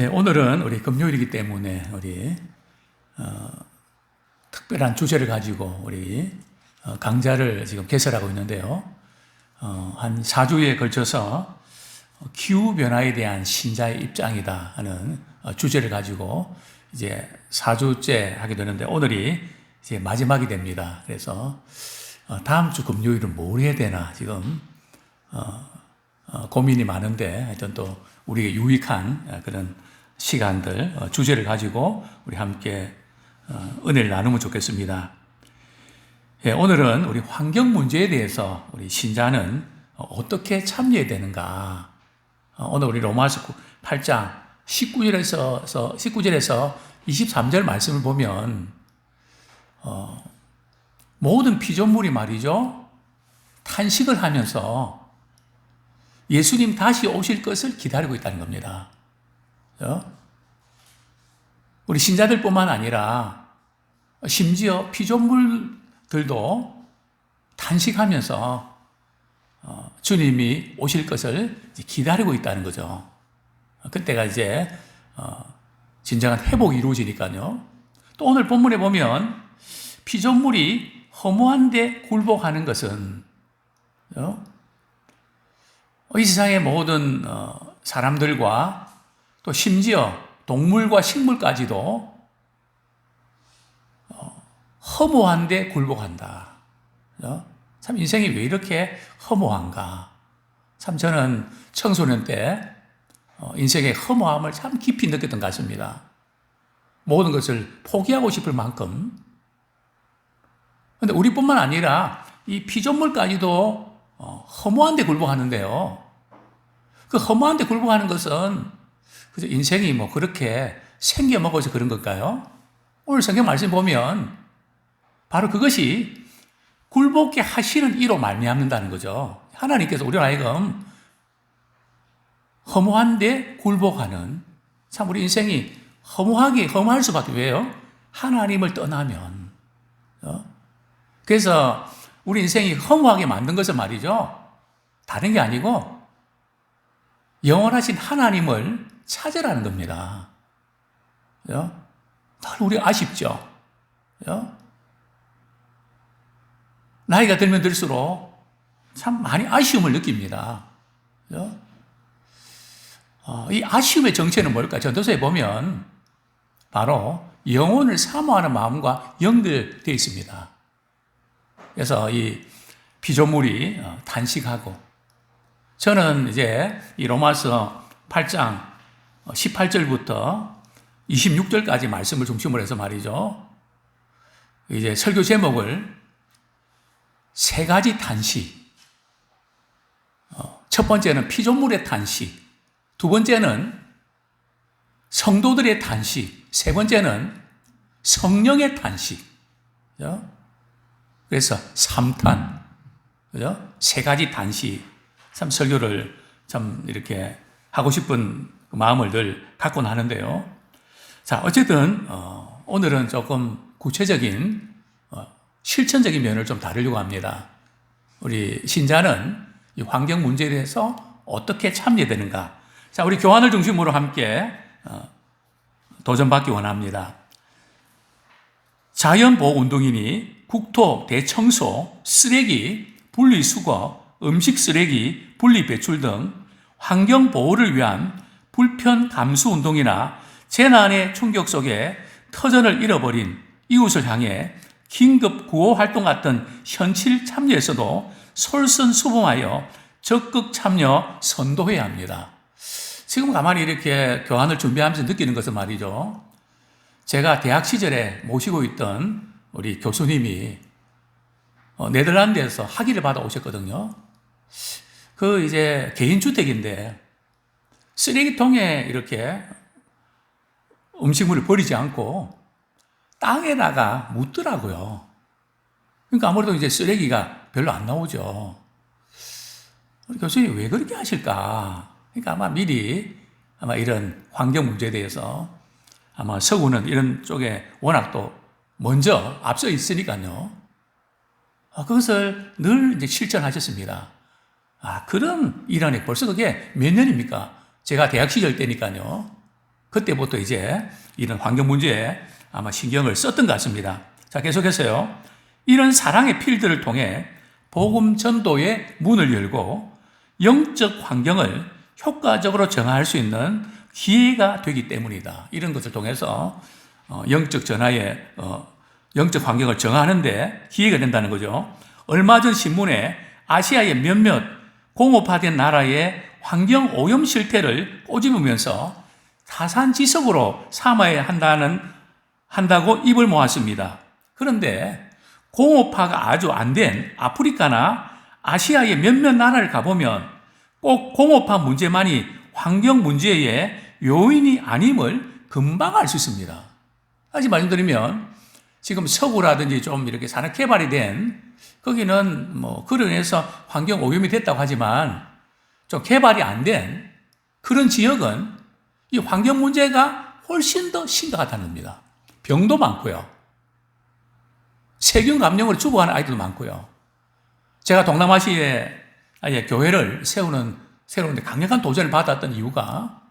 예, 오늘은 우리 금요일이기 때문에 우리 특별한 주제를 가지고 우리 강좌를 지금 개설하고 있는데요. 한 4주에 걸쳐서 기후변화에 대한 신자의 입장이다 하는 주제를 가지고 이제 4주째 하게 되는데 오늘이 이제 마지막이 됩니다. 그래서 다음 주 금요일은 뭘 해야 되나 지금 고민이 많은데 하여튼 또 우리에게 유익한 그런 시간들, 주제를 가지고 우리 함께 은혜를 나누면 좋겠습니다. 예, 오늘은 우리 환경 문제에 대해서 우리 신자는 어떻게 참여해야 되는가. 오늘 우리 로마서 8장 19절에서 23절 말씀을 보면 모든 피조물이 말이죠, 탄식을 하면서 예수님 다시 오실 것을 기다리고 있다는 겁니다. 우리 신자들뿐만 아니라 심지어 피조물들도 탄식하면서 주님이 오실 것을 기다리고 있다는 거죠. 그때가 이제 진정한 회복이 이루어지니까요. 또 오늘 본문에 보면 피조물이 허무한데 굴복하는 것은 이 세상의 모든 사람들과 또 심지어 동물과 식물까지도 허무한데 굴복한다. 참 인생이 왜 이렇게 허무한가. 참 저는 청소년 때 인생의 허무함을 참 깊이 느꼈던 것 같습니다. 모든 것을 포기하고 싶을 만큼. 그런데 우리뿐만 아니라 이 피조물까지도 허무한데 굴복하는데요. 그 허무한데 굴복하는 것은 그저 인생이 뭐 그렇게 생겨 먹어서 그런 걸까요? 오늘 성경 말씀 보면 바로 그것이 굴복게 하시는 이로 말미암는다는 거죠. 하나님께서 우리 하여금 허무한데 굴복하는, 참 우리 인생이 허무할 수밖에. 왜요? 하나님을 떠나면. 그래서 우리 인생이 허무하게 만든 것은 말이죠, 다른 게 아니고 영원하신 하나님을 찾으라는 겁니다. 늘 우리 아쉽죠? 나이가 들면 들수록 참 많이 아쉬움을 느낍니다. 이 아쉬움의 정체는 뭘까? 전도서에 보면 바로 영혼을 사모하는 마음과 연결되어 있습니다. 그래서 이 피조물이 탄식하고, 저는 이제 이 로마서 8장 18절부터 26절까지 말씀을 중심으로 해서 말이죠, 이제 설교 제목을 세 가지 탄식. 첫 번째는 피조물의 탄식, 두 번째는 성도들의 탄식, 세 번째는 성령의 탄식. 그래서 3탄, 그죠? 세 가지 탄식. 참 설교를 참 이렇게 하고 싶은 마음을 늘 갖고 나는데요. 자, 어쨌든 오늘은 조금 구체적인 실천적인 면을 좀 다루려고 합니다. 우리 신자는 이 환경 문제에 대해서 어떻게 참여되는가. 자, 우리 교환을 중심으로 함께 도전받기 원합니다. 자연보호운동이니 국토 대청소, 쓰레기 분리수거, 음식 쓰레기 분리배출 등 환경보호를 위한 불편 감수 운동이나 재난의 충격 속에 터전을 잃어버린 이웃을 향해 긴급 구호 활동 같은 현실 참여에서도 솔선수범하여 적극 참여 선도해야 합니다. 지금 가만히 이렇게 교환을 준비하면서 느끼는 것은 말이죠, 제가 대학 시절에 모시고 있던 우리 교수님이 네덜란드에서 학위를 받아 오셨거든요. 그 이제 개인주택인데 쓰레기통에 이렇게 음식물을 버리지 않고 땅에다가 묻더라고요. 그러니까 아무래도 이제 쓰레기가 별로 안 나오죠. 우리 교수님이 왜 그렇게 하실까? 그러니까 아마 미리 이런 환경 문제에 대해서 아마 서구는 이런 쪽에 워낙 또 먼저 앞서 있으니까요. 그것을 늘 이제 실천하셨습니다. 그런 일환이 벌써 그게 몇 년입니까? 제가 대학 시절 때니까요. 그때부터 이제 이런 환경 문제에 아마 신경을 썼던 것 같습니다. 자, 계속해서요. 이런 사랑의 필드를 통해 복음 전도의 문을 열고 영적 환경을 효과적으로 정화할 수 있는 기회가 되기 때문이다. 이런 것을 통해서 영적 전화에 영적 환경을 정하는데 기회가 된다는 거죠. 얼마 전 신문에 아시아의 몇몇 공업화된 나라의 환경 오염 실태를 꼬집으면서 타산지석으로 삼아야 한다고 입을 모았습니다. 그런데 공업화가 아주 안 된 아프리카나 아시아의 몇몇 나라를 가보면 꼭 공업화 문제만이 환경 문제의 요인이 아님을 금방 알 수 있습니다. 다시 말씀드리면 지금 서구라든지 좀 이렇게 산업 개발이 된 거기는 그로 인해서 환경 오염이 됐다고 하지만 좀 개발이 안 된 그런 지역은 이 환경 문제가 훨씬 더 심각하다는 겁니다. 병도 많고요. 세균 감염으로 죽어가는 아이들도 많고요. 제가 동남아시아에 교회를 세우는데 강력한 도전을 받았던 이유가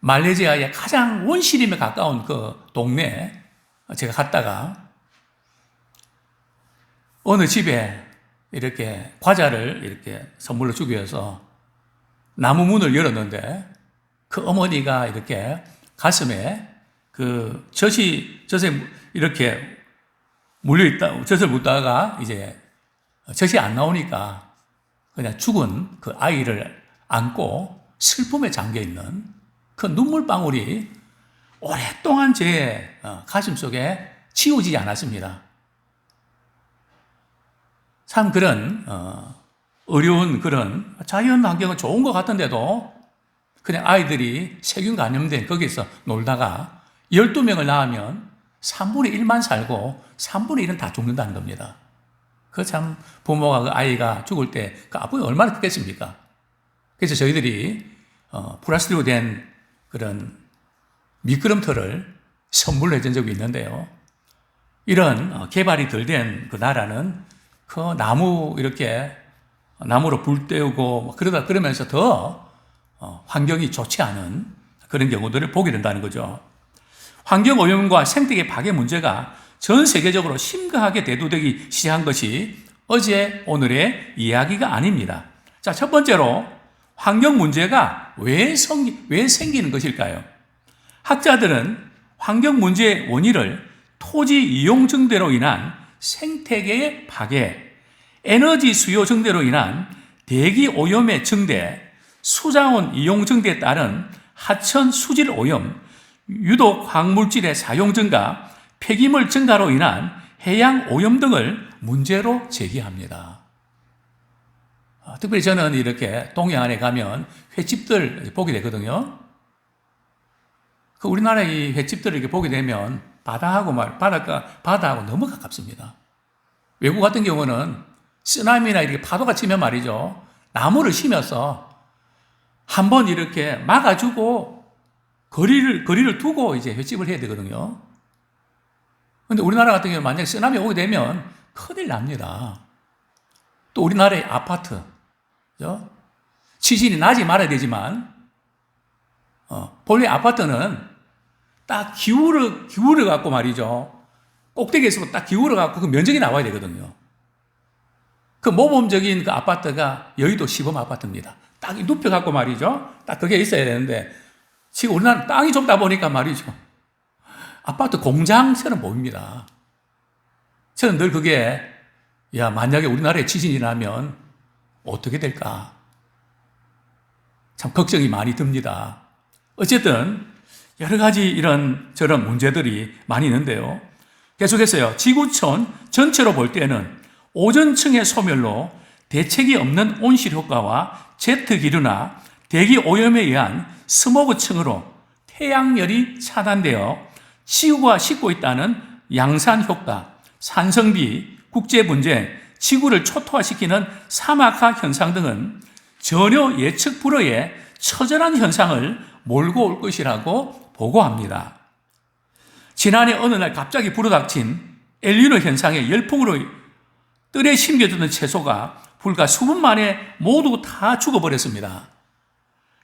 말레이시아의 가장 원시림에 가까운 그 동네에 제가 갔다가 어느 집에 이렇게 과자를 이렇게 선물로 주기 위해서 나무 문을 열었는데 그 어머니가 이렇게 가슴에 그 젖에 이렇게 물려있다, 젖을 묻다가 이제 젖이 안 나오니까 그냥 죽은 그 아이를 안고 슬픔에 잠겨있는 그 눈물방울이 오랫동안 제 가슴 속에 지워지지 않았습니다. 참 그런 어려운 그런 자연 환경은 좋은 것 같은데도 그냥 아이들이 세균 감염된 거기서 놀다가 12명을 낳으면 3분의 1만 살고 3분의 1은 다 죽는다는 겁니다. 그 참 부모가 그 아이가 죽을 때 그 아픔이 얼마나 크겠습니까? 그래서 저희들이 플라스틱으로 된 그런 미끄럼틀을 선물로 해준 적이 있는데요. 이런 개발이 덜 된 그 나라는 그 나무로 불 때우고 그러면서 더 환경이 좋지 않은 그런 경우들을 보게 된다는 거죠. 환경 오염과 생태계 파괴 문제가 전 세계적으로 심각하게 대두되기 시작한 것이 어제 오늘의 이야기가 아닙니다. 자, 첫 번째로 환경 문제가 왜 생기는 것일까요? 학자들은 환경 문제의 원인을 토지 이용 증대로 인한 생태계의 파괴, 에너지 수요 증대로 인한 대기 오염의 증대, 수자원 이용 증대에 따른 하천 수질 오염, 유독 화학물질의 사용 증가, 폐기물 증가로 인한 해양 오염 등을 문제로 제기합니다. 특별히 저는 이렇게 동해안에 가면 횟집들 보게 되거든요. 그 우리나라의 이 횟집들을 이렇게 보게 되면 바다하고 너무 가깝습니다. 외국 같은 경우는 쓰나미나 이렇게 파도가 치면 말이죠. 나무를 심어서 한번 이렇게 막아주고 거리를 두고 이제 횟집을 해야 되거든요. 근데 우리나라 같은 경우는 만약에 쓰나미 오게 되면 큰일 납니다. 또 우리나라의 아파트, 그죠? 지진이 나지 말아야 되지만, 본래 아파트는 딱 기울어 갖고 말이죠. 꼭대기에서 딱 기울어 갖고 그 면적이 나와야 되거든요. 그 모범적인 그 아파트가 여의도 시범 아파트입니다. 딱 눕혀 갖고 말이죠. 딱 그게 있어야 되는데, 지금 우리나라 땅이 좁다 보니까 말이죠. 아파트 공장처럼 보입니다. 저는 늘 그게, 만약에 우리나라에 지진이 나면 어떻게 될까? 참 걱정이 많이 듭니다. 어쨌든, 여러 가지 이런저런 문제들이 많이 있는데요. 계속해서요. 지구촌 전체로 볼 때는 오존층의 소멸로 대책이 없는 온실 효과와 제트 기류나 대기 오염에 의한 스모그층으로 태양열이 차단되어 지구가 싣고 있다는 양산 효과, 산성비, 국제분쟁, 지구를 초토화시키는 사막화 현상 등은 전혀 예측 불허의 처절한 현상을 몰고 올 것이라고 보고합니다. 지난해 어느 날 갑자기 불어닥친 엘니노 현상의 열풍으로 뜰에 심겨두던 채소가 불과 수분 만에 모두 다 죽어버렸습니다.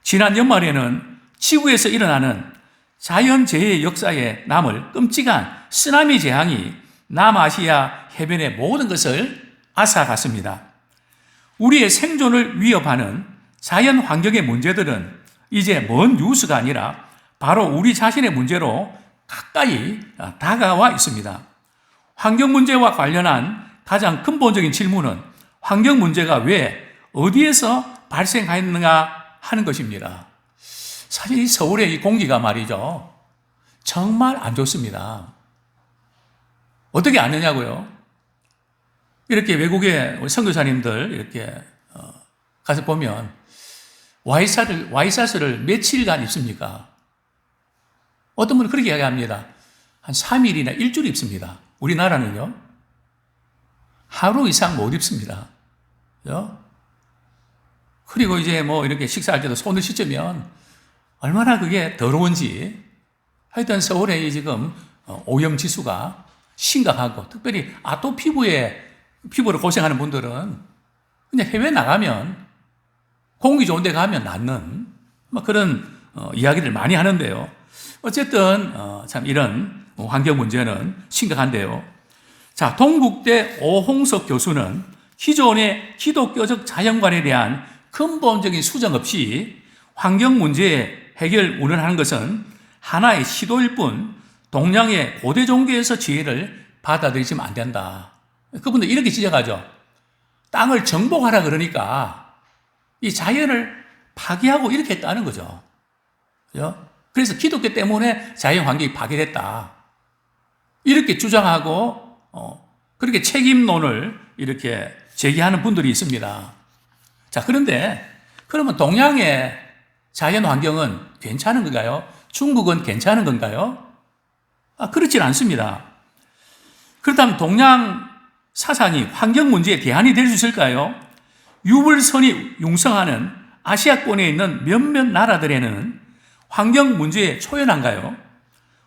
지난 연말에는 지구에서 일어나는 자연재해 역사에 남을 끔찍한 쓰나미 재앙이 남아시아 해변의 모든 것을 앗아갔습니다. 우리의 생존을 위협하는 자연 환경의 문제들은 이제 먼 뉴스가 아니라 바로 우리 자신의 문제로 가까이 다가와 있습니다. 환경 문제와 관련한 가장 근본적인 질문은 환경 문제가 왜 어디에서 발생하였는가 하는 것입니다. 사실 이 서울의 이 공기가 말이죠. 정말 안 좋습니다. 어떻게 아느냐고요? 이렇게 외국의 선교사님들 이렇게 가서 보면 와이셔츠를 며칠간 입습니까? 어떤 분은 그렇게 이야기합니다. 한 3일이나 일주일 입습니다. 우리나라는요, 하루 이상 못 입습니다. 그죠? 그리고 이제 뭐 이렇게 식사할 때도 손을 씻으면 얼마나 그게 더러운지. 하여튼 서울의 지금 오염 지수가 심각하고, 특별히 아토 피부로 고생하는 분들은 그냥 해외 나가면 공기 좋은 데 가면 낫는 그런 이야기를 많이 하는데요. 어쨌든 참 이런 환경 문제는 심각한데요. 자, 동국대 오홍석 교수는 기존의 기독교적 자연관에 대한 근본적인 수정 없이 환경 문제의 해결 운운하는 것은 하나의 시도일 뿐 동양의 고대 종교에서 지혜를 받아들이시면 안 된다. 그분들 이렇게 지적하죠. 땅을 정복하라 그러니까 이 자연을 파괴하고 이렇게 했다는 거죠. 그래서 기독교 때문에 자연 환경이 파괴됐다. 이렇게 주장하고 그렇게 책임론을 이렇게 제기하는 분들이 있습니다. 자, 그런데 그러면 동양의 자연 환경은 괜찮은 건가요? 중국은 괜찮은 건가요? 그렇진 않습니다. 그렇다면 동양 사상이 환경 문제에 대안이 될 수 있을까요? 유불선이 융성하는 아시아권에 있는 몇몇 나라들에는 환경 문제에 초연한가요?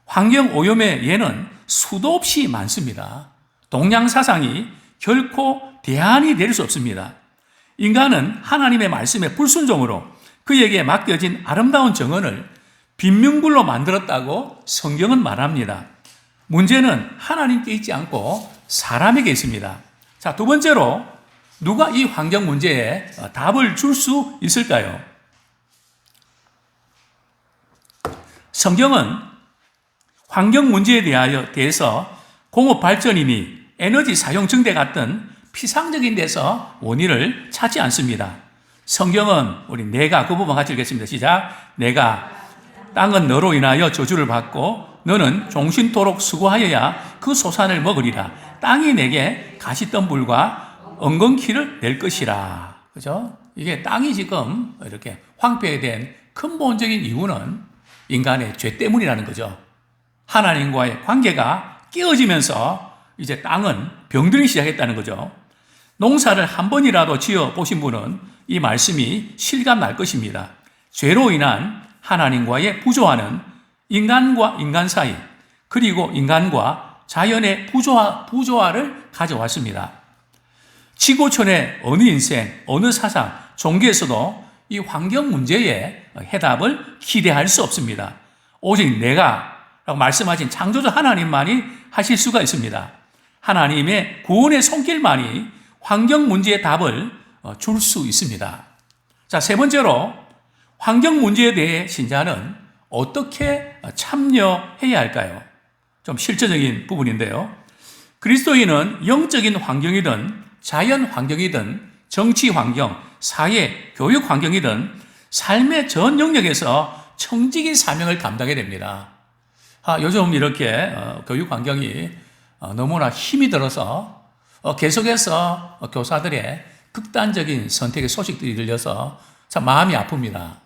환경 오염의 예는 수도 없이 많습니다. 동양 사상이 결코 대안이 될 수 없습니다. 인간은 하나님의 말씀에 불순종으로 그에게 맡겨진 아름다운 정언을 빈민굴로 만들었다고 성경은 말합니다. 문제는 하나님께 있지 않고 사람에게 있습니다. 자, 두 번째로 누가 이 환경 문제에 답을 줄 수 있을까요? 성경은 환경 문제에 대해서 공업 발전이니 에너지 사용 증대 같은 피상적인 데서 원인을 찾지 않습니다. 성경은 우리 내가 그 부분 같이 읽겠습니다. 시작. 내가 땅은 너로 인하여 저주를 받고 너는 종신토록 수고하여야 그 소산을 먹으리라. 땅이 내게 가시덤불과 엉겅퀴를 낼 것이라. 그죠? 이게 땅이 지금 이렇게 황폐된 근본적인 이유는 인간의 죄 때문이라는 거죠. 하나님과의 관계가 깨어지면서 이제 땅은 병들기 시작했다는 거죠. 농사를 한 번이라도 지어 보신 분은 이 말씀이 실감날 것입니다. 죄로 인한 하나님과의 부조화는 인간과 인간 사이, 그리고 인간과 자연의 부조화를 가져왔습니다. 지구촌의 어느 인생, 어느 사상, 종교에서도 이 환경 문제에 해답을 기대할 수 없습니다. 오직 내가 라고 말씀하신 창조주 하나님만이 하실 수가 있습니다. 하나님의 구원의 손길만이 환경 문제의 답을 줄 수 있습니다. 자, 세 번째로 환경 문제에 대해 신자는 어떻게 참여해야 할까요? 좀 실제적인 부분인데요. 그리스도인은 영적인 환경이든 자연 환경이든 정치 환경, 사회, 교육 환경이든 삶의 전 영역에서 청지기 사명을 감당해야 됩니다. 요즘 이렇게 교육 환경이 너무나 힘이 들어서 계속해서 교사들의 극단적인 선택의 소식들이 들려서 참 마음이 아픕니다.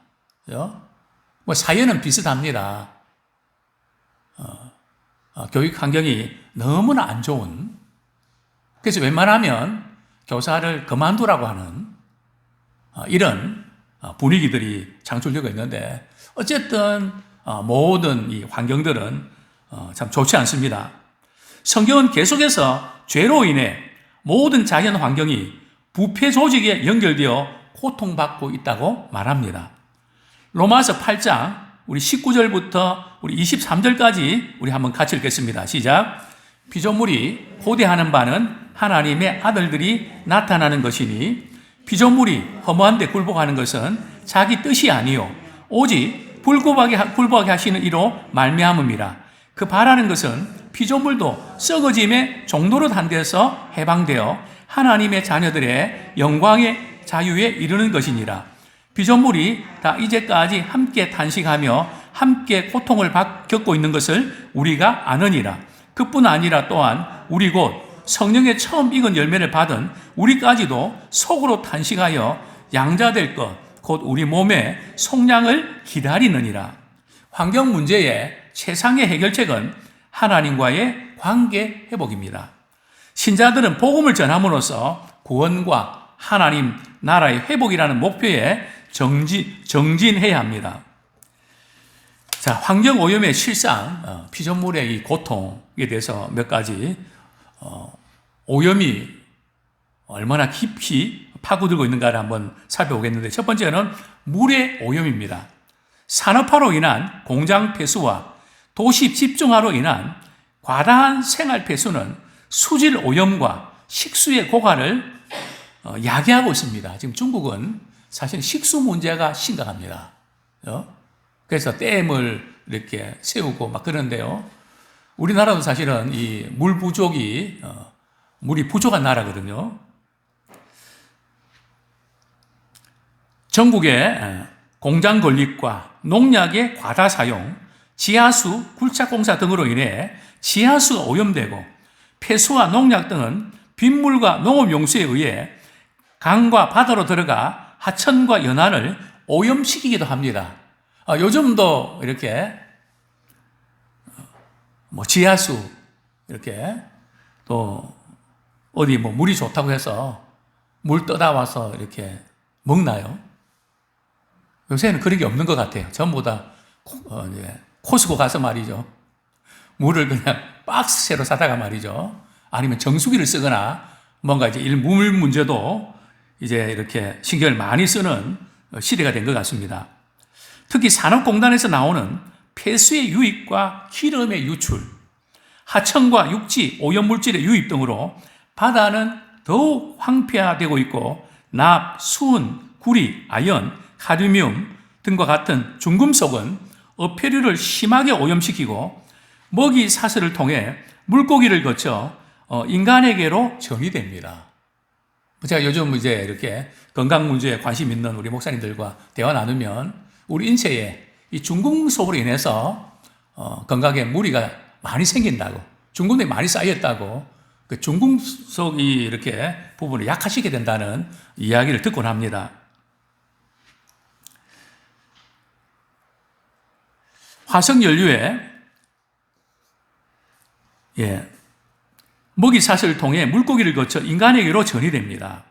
뭐 사연은 비슷합니다. 교육 환경이 너무나 안 좋은, 그래서 웬만하면 교사를 그만두라고 하는 이런 분위기들이 창출되고 있는데, 어쨌든 모든 이 환경들은 참 좋지 않습니다. 성경은 계속해서 죄로 인해 모든 자연 환경이 부패 조직에 연결되어 고통받고 있다고 말합니다. 로마서 8장 우리 19절부터 우리 23절까지 우리 한번 같이 읽겠습니다. 시작. 피조물이 고대하는 바는 하나님의 아들들이 나타나는 것이니 피조물이 허무한데 굴복하는 것은 자기 뜻이 아니요 오직 굴복하게 하시는 이로 말미암음이라. 그 바라는 것은 피조물도 썩어짐의 종노릇 한 데서 해방되어 하나님의 자녀들의 영광의 자유에 이르는 것이니라. 피조물이 다 이제까지 함께 탄식하며 함께 고통을 겪고 있는 것을 우리가 아느니라. 그뿐 아니라 또한 우리 곧 성령의 처음 익은 열매를 받은 우리까지도 속으로 탄식하여 양자될 것 곧 우리 몸의 속량을 기다리느니라. 환경 문제의 최상의 해결책은 하나님과의 관계 회복입니다. 신자들은 복음을 전함으로써 구원과 하나님 나라의 회복이라는 목표에 정진해야 합니다. 자, 환경 오염의 실상, 피조물의 이 고통에 대해서 몇 가지 오염이 얼마나 깊이 파고들고 있는가를 한번 살펴보겠는데, 첫 번째는 물의 오염입니다. 산업화로 인한 공장 폐수와 도시 집중화로 인한 과다한 생활 폐수는 수질 오염과 식수의 고갈을 야기하고 있습니다. 지금 중국은 사실 식수 문제가 심각합니다. 그래서 댐을 이렇게 세우고 막 그러는데요. 우리나라도 사실은 이 물 부족이, 물이 부족한 나라거든요. 전국의 공장 건립과 농약의 과다 사용, 지하수 굴착 공사 등으로 인해 지하수가 오염되고 폐수와 농약 등은 빗물과 농업용수에 의해 강과 바다로 들어가 하천과 연안을 오염시키기도 합니다. 요즘도 이렇게 지하수 이렇게 또 어디 물이 좋다고 해서 물 떠다 와서 이렇게 먹나요? 요새는 그런 게 없는 것 같아요. 전부 다 코스코 가서 말이죠. 물을 그냥 박스채로 사다가 말이죠. 아니면 정수기를 쓰거나 뭔가 이제 물 문제도 이제 이렇게 신경을 많이 쓰는 시대가 된 것 같습니다. 특히 산업공단에서 나오는 폐수의 유입과 기름의 유출, 하천과 육지 오염물질의 유입 등으로 바다는 더욱 황폐화되고 있고 납, 수은, 구리, 아연, 카드뮴 등과 같은 중금속은 어패류를 심하게 오염시키고 먹이 사슬을 통해 물고기를 거쳐 인간에게로 전이됩니다. 제가 요즘 이제 이렇게 건강 문제에 관심 있는 우리 목사님들과 대화 나누면 우리 인체에 이 중금속으로 인해서 건강에 무리가 많이 생긴다고, 중금속이 많이 쌓였다고, 그 중금속이 이렇게 부분을 약화시키게 된다는 이야기를 듣곤 합니다. 화석 연료에 먹이 사슬을 통해 물고기를 거쳐 인간에게로 전이됩니다.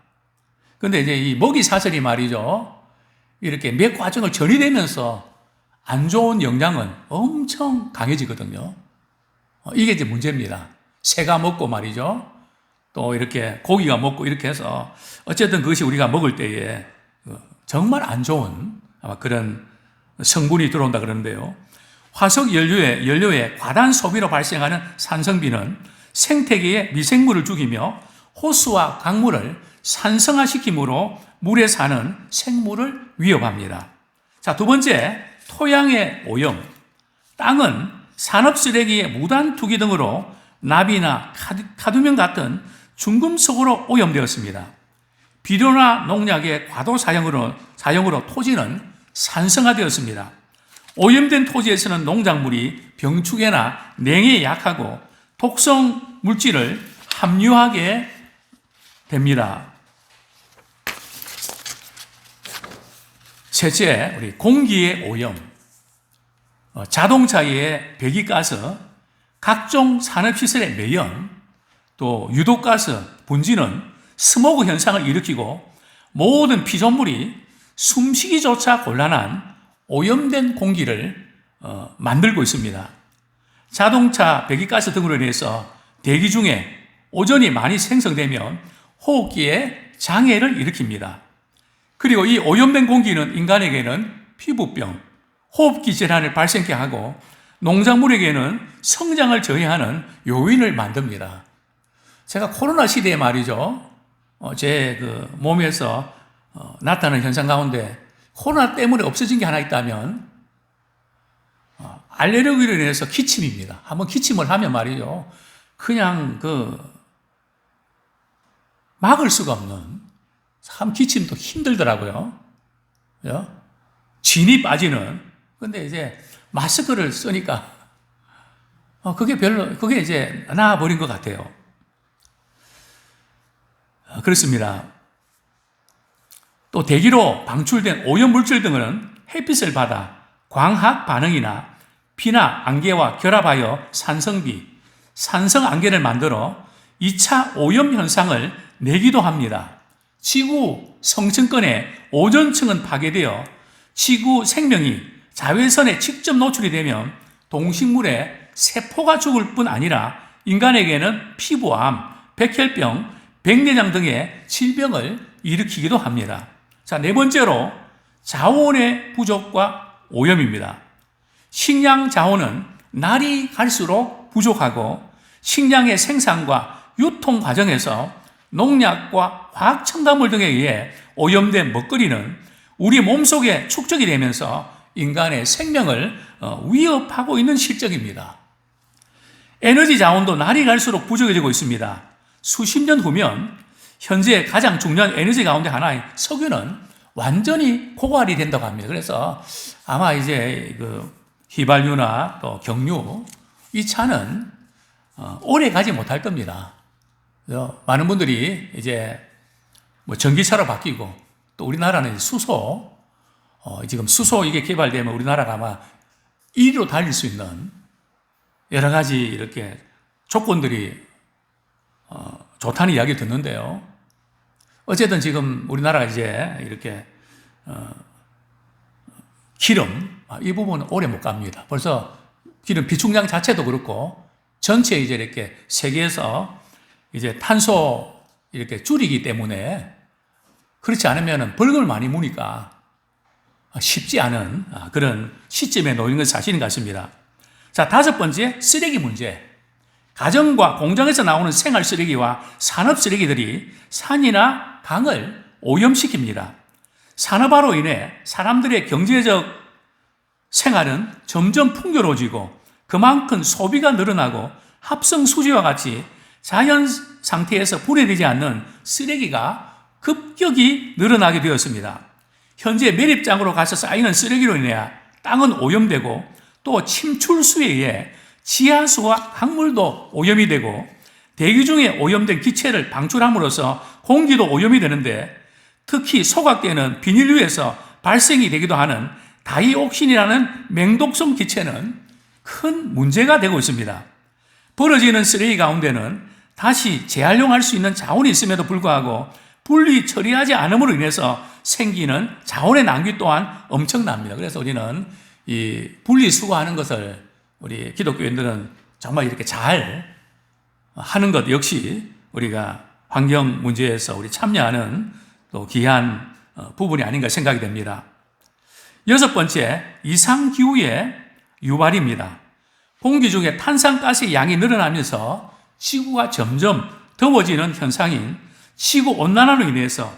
그런데 이제 이 먹이 사슬이 말이죠, 이렇게 몇 과정을 전이되면서 안 좋은 영향은 엄청 강해지거든요. 이게 이제 문제입니다. 새가 먹고 말이죠, 또 이렇게 고기가 먹고 이렇게 해서 어쨌든 그것이 우리가 먹을 때에 정말 안 좋은 아마 그런 성분이 들어온다 그러는데요. 화석 연료의 과다한 소비로 발생하는 산성비는 생태계에 미생물을 죽이며 호수와 강물을 산성화시키므로 물에 사는 생물을 위협합니다. 자, 두 번째, 토양의 오염. 땅은 산업 쓰레기의 무단 투기 등으로 납이나 카드뮴 같은 중금속으로 오염되었습니다. 비료나 농약의 과도 사용으로 토지는 산성화되었습니다. 오염된 토지에서는 농작물이 병충해나 냉해에 약하고 독성 물질을 함유하게 됩니다. 셋째, 우리 공기의 오염. 자동차의 배기가스, 각종 산업시설의 매연, 또 유독가스, 분진은 스모그 현상을 일으키고 모든 피조물이 숨쉬기조차 곤란한 오염된 공기를 만들고 있습니다. 자동차 배기가스 등으로 인해서 대기 중에 오존이 많이 생성되면 호흡기에 장애를 일으킵니다. 그리고 이 오염된 공기는 인간에게는 피부병, 호흡기 질환을 발생케 하고 농작물에게는 성장을 저해하는 요인을 만듭니다. 제가 코로나 시대에 말이죠, 제 몸에서 나타나는 현상 가운데 코로나 때문에 없어진 게 하나 있다면 알레르기로 인해서 기침입니다. 한번 기침을 하면 말이죠, 그냥 막을 수가 없는, 참 기침도 힘들더라고요. 진이 빠지는. 근데 이제 마스크를 쓰니까 그게 이제 나아버린 것 같아요. 그렇습니다. 또 대기로 방출된 오염물질 등은 햇빛을 받아 광학 반응이나 피나 안개와 결합하여 산성 안개를 만들어 2차 오염 현상을 내기도 합니다. 지구 성층권의 오존층은 파괴되어 지구 생명이 자외선에 직접 노출이 되면 동식물의 세포가 죽을 뿐 아니라 인간에게는 피부암, 백혈병, 백내장 등의 질병을 일으키기도 합니다. 자, 네 번째로 자원의 부족과 오염입니다. 식량 자원은 날이 갈수록 부족하고 식량의 생산과 유통 과정에서 농약과 화학 첨가물 등에 의해 오염된 먹거리는 우리 몸속에 축적이 되면서 인간의 생명을 위협하고 있는 실정입니다. 에너지 자원도 날이 갈수록 부족해지고 있습니다. 수십 년 후면 현재 가장 중요한 에너지 가운데 하나인 석유는 완전히 고갈이 된다고 합니다. 그래서 아마 이제 휘발유나 또 경유, 이 차는 오래 가지 못할 겁니다. 많은 분들이 이제 전기차로 바뀌고, 또 우리나라는 수소, 지금 수소 이게 개발되면 우리나라가 아마 1위로 달릴 수 있는 여러 가지 이렇게 조건들이 좋다는 이야기 듣는데요. 어쨌든 지금 우리나라가 이제 이렇게 기름, 이 부분은 오래 못 갑니다. 벌써 기름 비축량 자체도 그렇고 전체 이제 이렇게 세계에서 이제 탄소 이렇게 줄이기 때문에, 그렇지 않으면 벌금을 많이 무니까 쉽지 않은 그런 시점에 놓인 건 사실인 것 같습니다. 자, 다섯 번째, 쓰레기 문제. 가정과 공장에서 나오는 생활 쓰레기와 산업 쓰레기들이 산이나 강을 오염시킵니다. 산업화로 인해 사람들의 경제적 생활은 점점 풍요로워지고 그만큼 소비가 늘어나고 합성 수지와 같이 자연 상태에서 분해되지 않는 쓰레기가 급격히 늘어나게 되었습니다. 현재 매립장으로 가서 쌓이는 쓰레기로 인해 땅은 오염되고 또 침출수에 의해 지하수와 강물도 오염이 되고 대기 중에 오염된 기체를 방출함으로써 공기도 오염이 되는데, 특히 소각되는 비닐류에서 발생이 되기도 하는 다이옥신이라는 맹독성 기체는 큰 문제가 되고 있습니다. 벌어지는 쓰레기 가운데는 다시 재활용할 수 있는 자원이 있음에도 불구하고 분리 처리하지 않음으로 인해서 생기는 자원의 낭비 또한 엄청납니다. 그래서 우리는 이 분리수거하는 것을 우리 기독교인들은 정말 이렇게 잘 하는 것 역시 우리가 환경 문제에서 우리 참여하는 또 귀한 부분이 아닌가 생각이 됩니다. 여섯 번째, 이상기후의 유발입니다. 공기 중에 탄산가스의 양이 늘어나면서 지구가 점점 더워지는 현상인 지구온난화로 인해서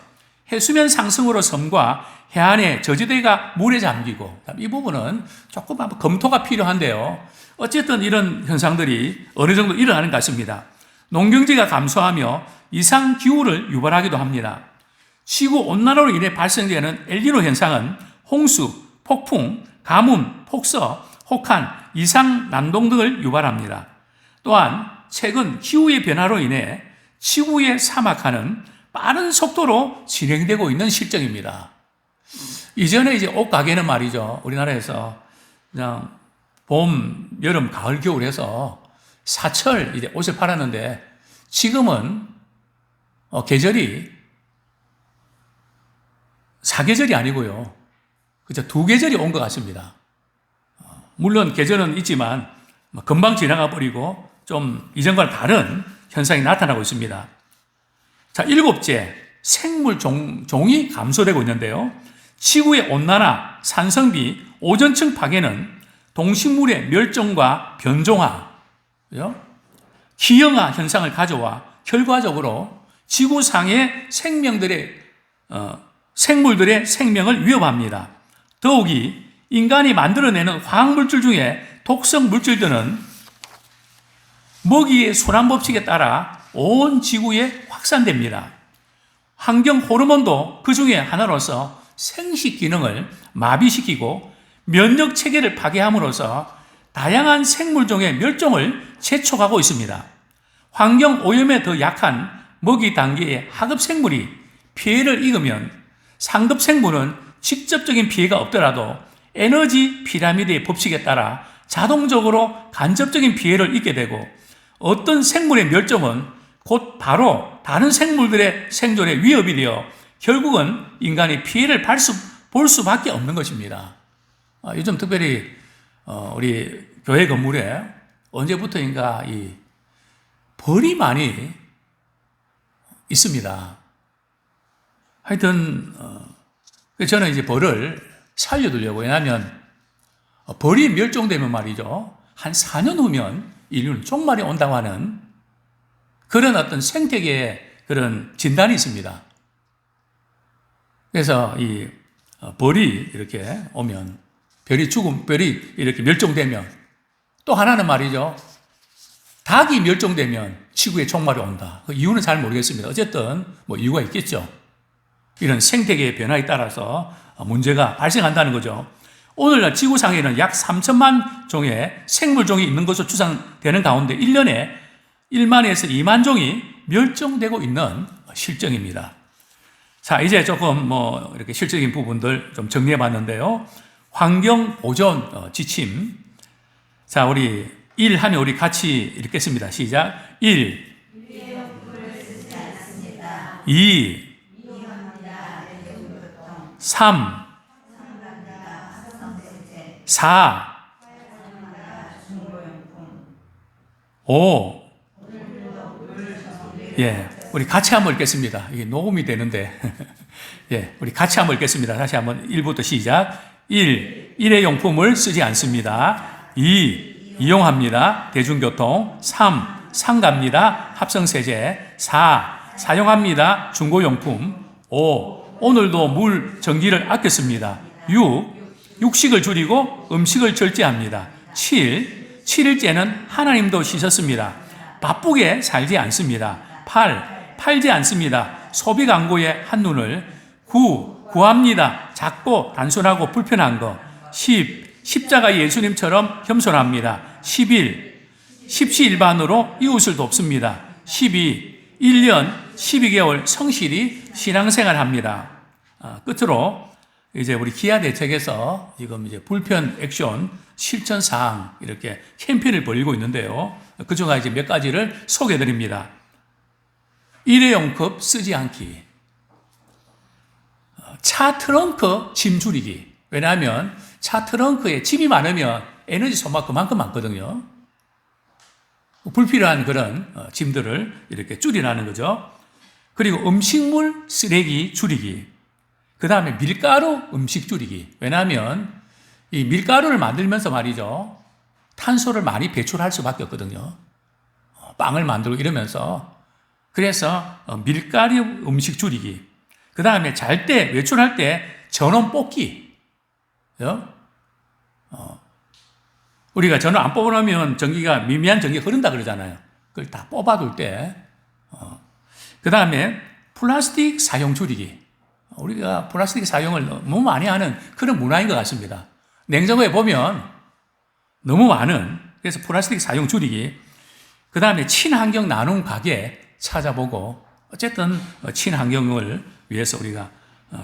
해수면 상승으로 섬과 해안의 저지대가 물에 잠기고, 이 부분은 조금 검토가 필요한데요. 어쨌든 이런 현상들이 어느 정도 일어나는 것 같습니다. 농경지가 감소하며 이상기후를 유발하기도 합니다. 지구온난화로 인해 발생되는 엘니노 현상은 홍수, 폭풍, 가뭄, 폭서, 혹한 이상난동 등을 유발합니다. 또한 최근 기후의 변화로 인해 지구의 사막화는 빠른 속도로 진행되고 있는 실정입니다. 이전에 이제 옷 가게는 말이죠, 우리나라에서 그냥 봄, 여름, 가을, 겨울 해서 사철 이제 옷을 팔았는데, 지금은 계절이 사계절이 아니고요, 그저 두 계절이 온 것 같습니다. 물론 계절은 있지만 금방 지나가 버리고 좀 이전과는 다른 현상이 나타나고 있습니다. 자, 일곱째, 생물 종이 감소되고 있는데요. 지구의 온난화, 산성비, 오존층 파괴는 동식물의 멸종과 변종화, 기형아 현상을 가져와 결과적으로 지구상의 생물들의 생명을 위협합니다. 더욱이 인간이 만들어내는 화학물질 중에 독성 물질들은 먹이의 순환 법칙에 따라 온 지구에 확산됩니다. 환경 호르몬도 그 중에 하나로서 생식 기능을 마비시키고 면역 체계를 파괴함으로써 다양한 생물종의 멸종을 재촉하고 있습니다. 환경 오염에 더 약한 먹이 단계의 하급 생물이 피해를 입으면 상급 생물은 직접적인 피해가 없더라도 에너지 피라미드의 법칙에 따라 자동적으로 간접적인 피해를 입게 되고 어떤 생물의 멸종은 곧 바로 다른 생물들의 생존에 위협이 되어 결국은 인간이 피해를 볼 수밖에 없는 것입니다. 요즘 특별히 우리 교회 건물에 언제부터인가 이 벌이 많이 있습니다. 하여튼 저는 이제 벌을 살려두려고, 왜냐하면 벌이 멸종되면 말이죠, 한 4년 후면 인류는 종말이 온다고 하는 그런 어떤 생태계의 그런 진단이 있습니다. 그래서 이 벌이 이렇게 오면, 별이 이렇게 멸종되면, 또 하나는 말이죠, 닭이 멸종되면 지구에 종말이 온다. 그 이유는 잘 모르겠습니다. 어쨌든 뭐 이유가 있겠죠. 이런 생태계의 변화에 따라서 문제가 발생한다는 거죠. 오늘날 지구상에는 약 3천만 종의 생물종이 있는 것으로 추산되는 가운데 1년에 1만에서 2만 종이 멸종되고 있는 실정입니다. 자, 이제 조금 이렇게 실질적인 부분들 좀 정리해 봤는데요. 환경 보존 지침. 자, 우리 1 하면 우리 같이 읽겠습니다. 시작. 1. 2. 3. 4. 5. 예, 우리 같이 한번 읽겠습니다. 이게 녹음이 되는데. 예, 우리 같이 한번 읽겠습니다. 다시 한번 1부터 시작. 1. 일회용품을 쓰지 않습니다. 2. 이용합니다. 대중교통. 3. 상갑니다. 합성세제. 4. 사용합니다. 중고용품. 5. 오늘도 물, 전기를 아껴 씁니다. 6. 육식을 줄이고 음식을 절제합니다. 7. 7일째는 하나님도 씻었습니다. 바쁘게 살지 않습니다. 8. 팔지 않습니다. 소비 광고에 한눈을. 9. 구합니다. 작고 단순하고 불편한 거. 10. 십자가 예수님처럼 겸손합니다. 11. 십시일반으로 이웃을 돕습니다. 12. 1년 12개월 성실히 신앙생활합니다. 끝으로 이제 우리 기아 대책에서 지금 이제 불편 액션 실천 사항 이렇게 캠페인을 벌이고 있는데요. 그중에 이제 몇 가지를 소개해 드립니다. 일회용컵 쓰지 않기. 차 트렁크 짐 줄이기. 왜냐하면 차 트렁크에 짐이 많으면 에너지 소모가 그만큼 많거든요. 불필요한 그런 짐들을 이렇게 줄이라는 거죠. 그리고 음식물 쓰레기 줄이기. 그 다음에 밀가루 음식 줄이기. 왜냐하면 이 밀가루를 만들면서 말이죠, 탄소를 많이 배출할 수밖에 없거든요. 빵을 만들고 이러면서. 그래서 밀가루 음식 줄이기. 그 다음에 잘 때, 외출할 때 전원 뽑기. 우리가 전원 안 뽑아놓으면 전기가, 미미한 전기가 흐른다 그러잖아요. 그걸 다 뽑아둘 때. 그 다음에 플라스틱 사용 줄이기. 우리가 플라스틱 사용을 너무 많이 하는 그런 문화인 것 같습니다. 냉장고에 보면 너무 많은, 그래서 플라스틱 사용 줄이기. 그 다음에 친환경 나눔 가게 찾아보고, 어쨌든 친환경을 위해서 우리가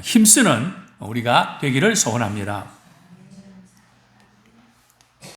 힘쓰는 우리가 되기를 소원합니다.